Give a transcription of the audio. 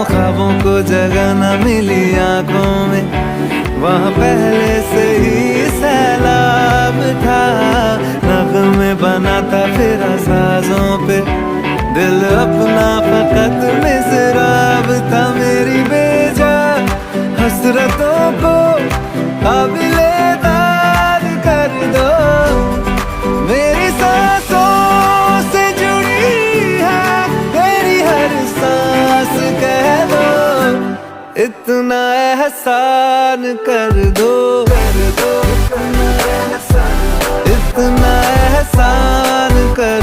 ख्वाबों को जगह न मिली आंखों में, वहाँ पहले से ही सैलाब था। नग़्मे बना था फिर साजों पे, दिल अपना फकत मिज़राब था। मेरी बेजा हसरतों को काबिले-दाद कर दो, मेरी सांसों से जुड़ी है मेरी हर सांस कह दो। इतना एहसान कर दो, इतना एहसान कर